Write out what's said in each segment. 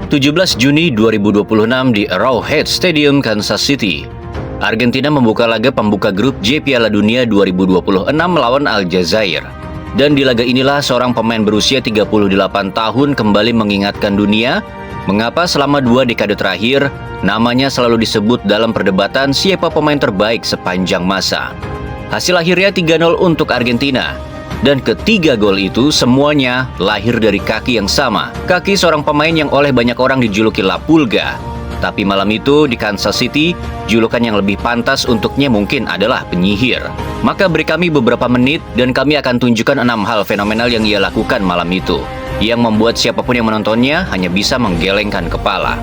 17 Juni 2026 di Arrowhead Stadium, Kansas City. Argentina membuka laga pembuka grup J Piala Dunia 2026 melawan Aljazair. Dan di laga inilah seorang pemain berusia 38 tahun kembali mengingatkan dunia mengapa selama 2 dekade terakhir namanya selalu disebut dalam perdebatan siapa pemain terbaik sepanjang masa. Hasil akhirnya 3-0 untuk Argentina. Dan ketiga gol itu semuanya lahir dari kaki yang sama. Kaki seorang pemain yang oleh banyak orang dijuluki La Pulga. Tapi malam itu di Kansas City, julukan yang lebih pantas untuknya mungkin adalah penyihir. Maka beri kami beberapa menit dan kami akan tunjukkan 6 hal fenomenal yang ia lakukan malam itu, yang membuat siapapun yang menontonnya hanya bisa menggelengkan kepala.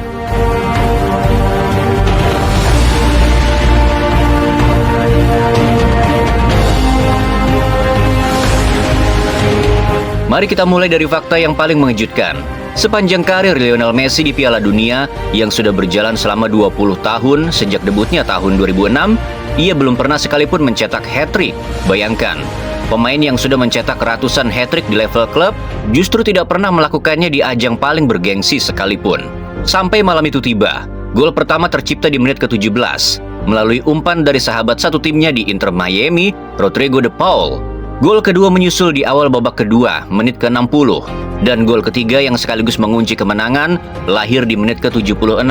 Mari kita mulai dari fakta yang paling mengejutkan. Sepanjang karir Lionel Messi di Piala Dunia yang sudah berjalan selama 20 tahun sejak debutnya tahun 2006, ia belum pernah sekalipun mencetak hat-trick. Bayangkan, pemain yang sudah mencetak ratusan hat-trick di level klub justru tidak pernah melakukannya di ajang paling bergengsi sekalipun. Sampai malam itu tiba, gol pertama tercipta di menit ke-17 melalui umpan dari sahabat satu timnya di Inter Miami, Rodrigo de Paul. Gol kedua menyusul di awal babak kedua, menit ke-60. Dan gol ketiga yang sekaligus mengunci kemenangan, lahir di menit ke-76.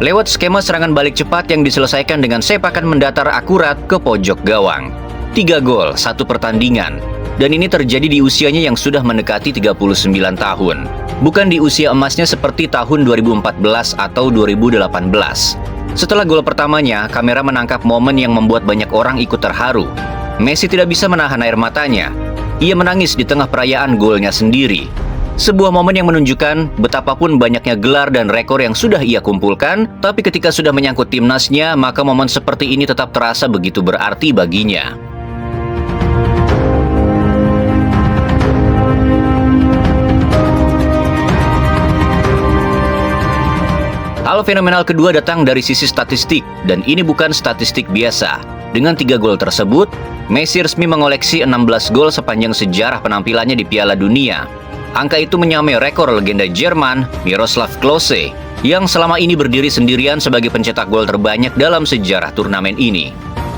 Lewat skema serangan balik cepat yang diselesaikan dengan sepakan mendatar akurat ke pojok gawang. 3 gol, 1 pertandingan. Dan ini terjadi di usianya yang sudah mendekati 39 tahun. Bukan di usia emasnya seperti tahun 2014 atau 2018. Setelah gol pertamanya, kamera menangkap momen yang membuat banyak orang ikut terharu. Messi tidak bisa menahan air matanya. Ia menangis di tengah perayaan golnya sendiri. Sebuah momen yang menunjukkan betapapun banyaknya gelar dan rekor yang sudah ia kumpulkan, tapi ketika sudah menyangkut timnasnya, maka momen seperti ini tetap terasa begitu berarti baginya. Hal fenomenal kedua datang dari sisi statistik, dan ini bukan statistik biasa. Dengan 3 gol tersebut, Messi resmi mengoleksi 16 gol sepanjang sejarah penampilannya di Piala Dunia. Angka itu menyamai rekor legenda Jerman, Miroslav Klose, yang selama ini berdiri sendirian sebagai pencetak gol terbanyak dalam sejarah turnamen ini.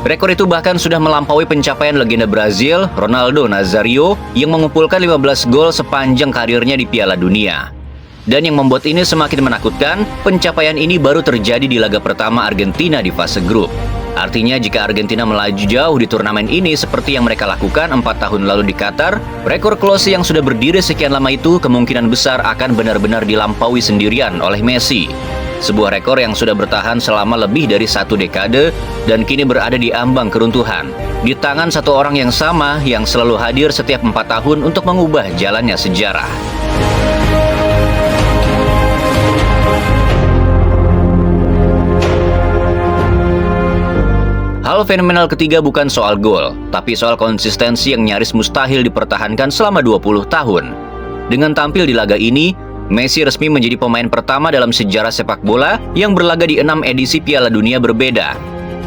Rekor itu bahkan sudah melampaui pencapaian legenda Brazil, Ronaldo Nazario, yang mengumpulkan 15 gol sepanjang karirnya di Piala Dunia. Dan yang membuat ini semakin menakutkan, pencapaian ini baru terjadi di laga pertama Argentina di fase grup. Artinya jika Argentina melaju jauh di turnamen ini seperti yang mereka lakukan 4 tahun lalu di Qatar, rekor Klose yang sudah berdiri sekian lama itu kemungkinan besar akan benar-benar dilampaui sendirian oleh Messi. Sebuah rekor yang sudah bertahan selama lebih dari 1 dekade dan kini berada di ambang keruntuhan. Di tangan satu orang yang sama yang selalu hadir setiap 4 tahun untuk mengubah jalannya sejarah. Hal fenomenal ketiga bukan soal gol, tapi soal konsistensi yang nyaris mustahil dipertahankan selama 20 tahun. Dengan tampil di laga ini, Messi resmi menjadi pemain pertama dalam sejarah sepak bola yang berlaga di 6 edisi Piala Dunia berbeda.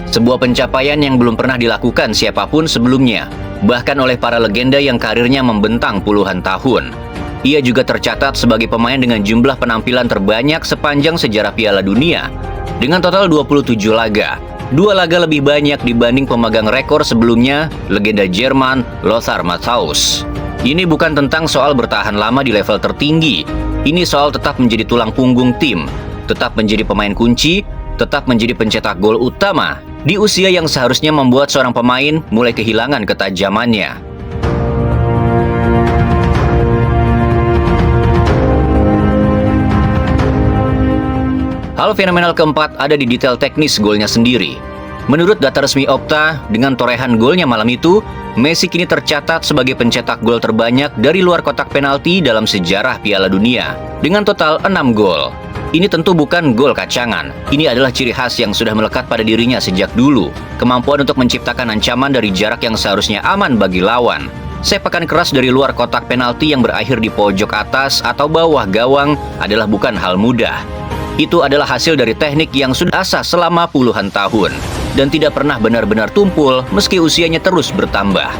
Sebuah pencapaian yang belum pernah dilakukan siapapun sebelumnya, bahkan oleh para legenda yang karirnya membentang puluhan tahun. Ia juga tercatat sebagai pemain dengan jumlah penampilan terbanyak sepanjang sejarah Piala Dunia, dengan total 27 laga. 2 laga lebih banyak dibanding pemegang rekor sebelumnya, legenda Jerman, Lothar Matthäus. Ini bukan tentang soal bertahan lama di level tertinggi. Ini soal tetap menjadi tulang punggung tim, tetap menjadi pemain kunci, tetap menjadi pencetak gol utama, di usia yang seharusnya membuat seorang pemain mulai kehilangan ketajamannya. Hal fenomenal keempat ada di detail teknis golnya sendiri. Menurut data resmi Opta, dengan torehan golnya malam itu, Messi kini tercatat sebagai pencetak gol terbanyak dari luar kotak penalti dalam sejarah Piala Dunia, dengan total 6 gol. Ini tentu bukan gol kacangan. Ini adalah ciri khas yang sudah melekat pada dirinya sejak dulu. Kemampuan untuk menciptakan ancaman dari jarak yang seharusnya aman bagi lawan. Sepakan keras dari luar kotak penalti yang berakhir di pojok atas atau bawah gawang adalah bukan hal mudah. Itu adalah hasil dari teknik yang sudah asah selama puluhan tahun dan tidak pernah benar-benar tumpul meski usianya terus bertambah.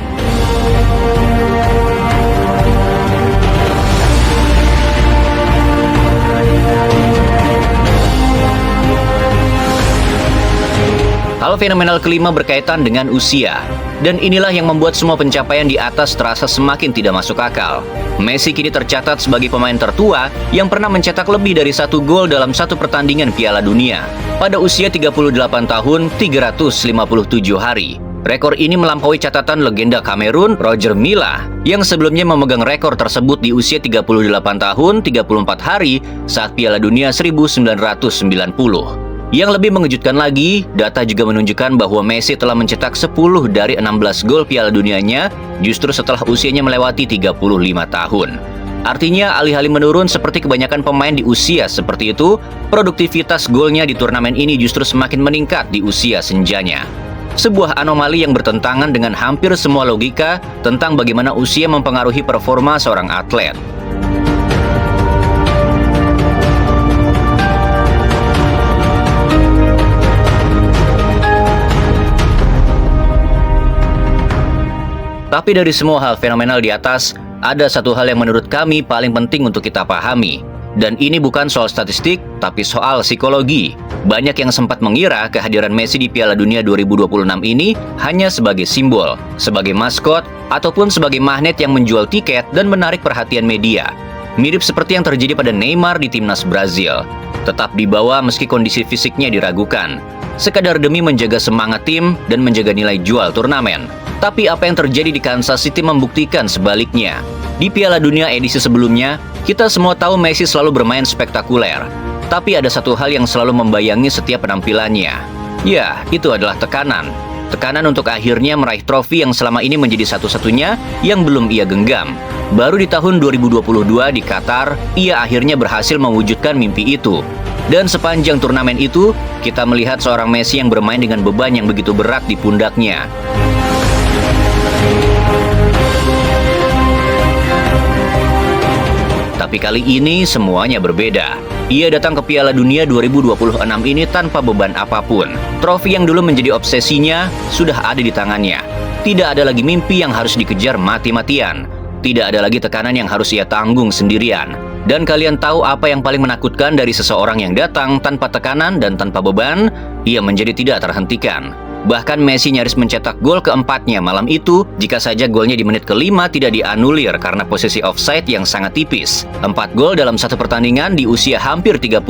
Hal fenomenal kelima berkaitan dengan usia. Dan inilah yang membuat semua pencapaian di atas terasa semakin tidak masuk akal. Messi kini tercatat sebagai pemain tertua yang pernah mencetak lebih dari 1 gol dalam satu pertandingan Piala Dunia. Pada usia 38 tahun, 357 hari. Rekor ini melampaui catatan legenda Kamerun, Roger Milla, yang sebelumnya memegang rekor tersebut di usia 38 tahun, 34 hari saat Piala Dunia 1990. Yang lebih mengejutkan lagi, data juga menunjukkan bahwa Messi telah mencetak 10 dari 16 gol Piala Dunianya justru setelah usianya melewati 35 tahun. Artinya, alih-alih menurun seperti kebanyakan pemain di usia seperti itu, produktivitas golnya di turnamen ini justru semakin meningkat di usia senjanya. Sebuah anomali yang bertentangan dengan hampir semua logika tentang bagaimana usia mempengaruhi performa seorang atlet. Tapi dari semua hal fenomenal di atas, ada satu hal yang menurut kami paling penting untuk kita pahami. Dan ini bukan soal statistik, tapi soal psikologi. Banyak yang sempat mengira kehadiran Messi di Piala Dunia 2026 ini hanya sebagai simbol, sebagai maskot, ataupun sebagai magnet yang menjual tiket dan menarik perhatian media. Mirip seperti yang terjadi pada Neymar di timnas Brazil. Tetap dibawa meski kondisi fisiknya diragukan. Sekadar demi menjaga semangat tim dan menjaga nilai jual turnamen. Tapi apa yang terjadi di Kansas City membuktikan sebaliknya. Di Piala Dunia edisi sebelumnya, kita semua tahu Messi selalu bermain spektakuler. Tapi ada satu hal yang selalu membayangi setiap penampilannya. Ya, itu adalah tekanan. Tekanan untuk akhirnya meraih trofi yang selama ini menjadi satu-satunya yang belum ia genggam. Baru di tahun 2022 di Qatar, ia akhirnya berhasil mewujudkan mimpi itu. Dan sepanjang turnamen itu, kita melihat seorang Messi yang bermain dengan beban yang begitu berat di pundaknya. Tapi kali ini semuanya berbeda. Ia datang ke Piala Dunia 2026 ini tanpa beban apapun. Trofi yang dulu menjadi obsesinya sudah ada di tangannya. Tidak ada lagi mimpi yang harus dikejar mati-matian. Tidak ada lagi tekanan yang harus ia tanggung sendirian. Dan kalian tahu apa yang paling menakutkan dari seseorang yang datang tanpa tekanan dan tanpa beban? Ia menjadi tidak terhentikan. Bahkan Messi nyaris mencetak gol keempatnya malam itu jika saja golnya di menit ke-5 tidak dianulir karena posisi offside yang sangat tipis. 4 gol dalam satu pertandingan di usia hampir 39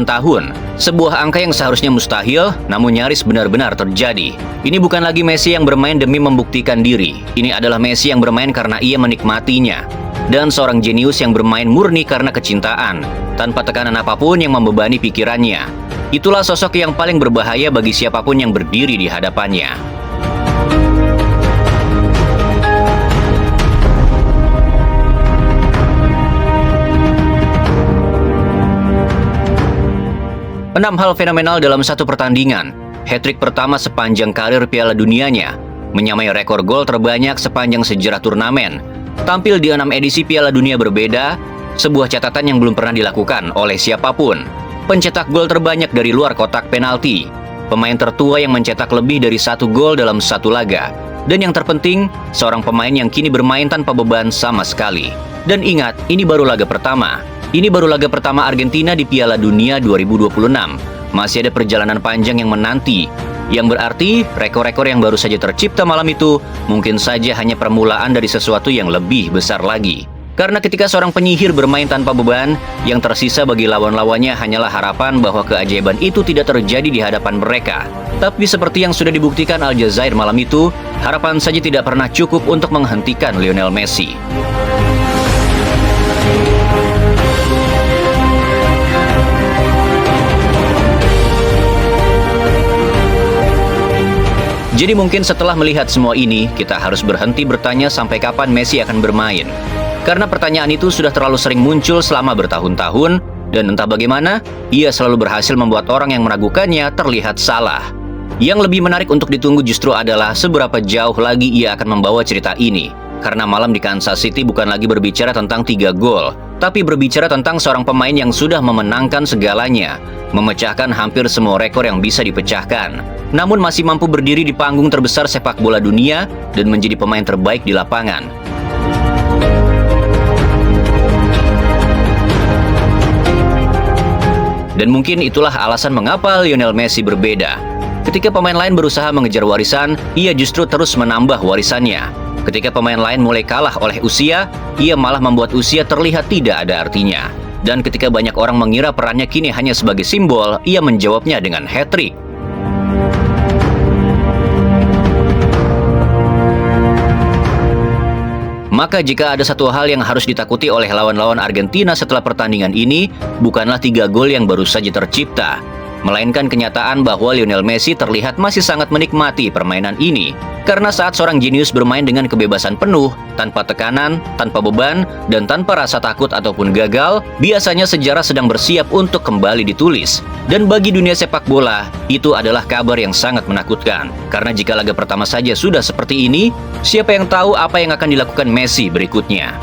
tahun. Sebuah angka yang seharusnya mustahil, namun nyaris benar-benar terjadi. Ini bukan lagi Messi yang bermain demi membuktikan diri. Ini adalah Messi yang bermain karena ia menikmatinya. Dan seorang jenius yang bermain murni karena kecintaan, tanpa tekanan apapun yang membebani pikirannya. Itulah sosok yang paling berbahaya bagi siapapun yang berdiri di hadapannya. Enam hal fenomenal dalam satu pertandingan. Hat-trick pertama sepanjang karir Piala Dunianya, menyamai rekor gol terbanyak sepanjang sejarah turnamen. Tampil di 6 edisi Piala Dunia berbeda, sebuah catatan yang belum pernah dilakukan oleh siapapun. Pencetak gol terbanyak dari luar kotak penalti. Pemain tertua yang mencetak lebih dari 1 gol dalam satu laga. Dan yang terpenting, seorang pemain yang kini bermain tanpa beban sama sekali. Dan ingat, ini baru laga pertama. Ini baru laga pertama Argentina di Piala Dunia 2026. Masih ada perjalanan panjang yang menanti. Yang berarti, rekor-rekor yang baru saja tercipta malam itu mungkin saja hanya permulaan dari sesuatu yang lebih besar lagi. Karena ketika seorang penyihir bermain tanpa beban, yang tersisa bagi lawan-lawannya hanyalah harapan bahwa keajaiban itu tidak terjadi di hadapan mereka. Tapi seperti yang sudah dibuktikan Aljazair malam itu, harapan saja tidak pernah cukup untuk menghentikan Lionel Messi. Jadi mungkin setelah melihat semua ini, kita harus berhenti bertanya sampai kapan Messi akan bermain. Karena pertanyaan itu sudah terlalu sering muncul selama bertahun-tahun, dan entah bagaimana, ia selalu berhasil membuat orang yang meragukannya terlihat salah. Yang lebih menarik untuk ditunggu justru adalah seberapa jauh lagi ia akan membawa cerita ini. Karena malam di Kansas City bukan lagi berbicara tentang 3 gol, tapi berbicara tentang seorang pemain yang sudah memenangkan segalanya, memecahkan hampir semua rekor yang bisa dipecahkan, namun masih mampu berdiri di panggung terbesar sepak bola dunia dan menjadi pemain terbaik di lapangan. Dan mungkin itulah alasan mengapa Lionel Messi berbeda. Ketika pemain lain berusaha mengejar warisan, ia justru terus menambah warisannya. Ketika pemain lain mulai kalah oleh usia, ia malah membuat usia terlihat tidak ada artinya. Dan ketika banyak orang mengira perannya kini hanya sebagai simbol, ia menjawabnya dengan hat-trick. Maka jika ada satu hal yang harus ditakuti oleh lawan-lawan Argentina setelah pertandingan ini, bukanlah 3 gol yang baru saja tercipta, melainkan kenyataan bahwa Lionel Messi terlihat masih sangat menikmati permainan ini. Karena saat seorang jenius bermain dengan kebebasan penuh, tanpa tekanan, tanpa beban, dan tanpa rasa takut ataupun gagal, biasanya sejarah sedang bersiap untuk kembali ditulis. Dan bagi dunia sepak bola, itu adalah kabar yang sangat menakutkan. Karena jika laga pertama saja sudah seperti ini, siapa yang tahu apa yang akan dilakukan Messi berikutnya?